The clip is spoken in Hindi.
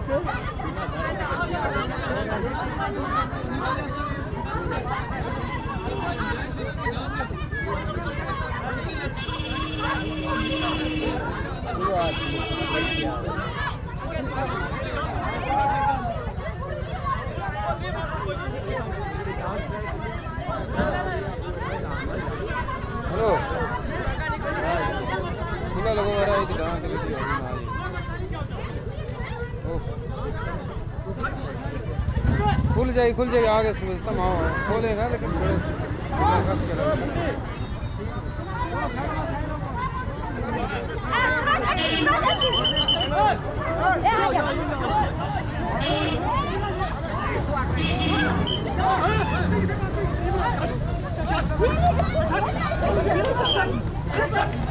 हेलो कितना लोगों वाला है इधर खुल जाएगी आगे से तमाम खोलेगा लेकिन Come on.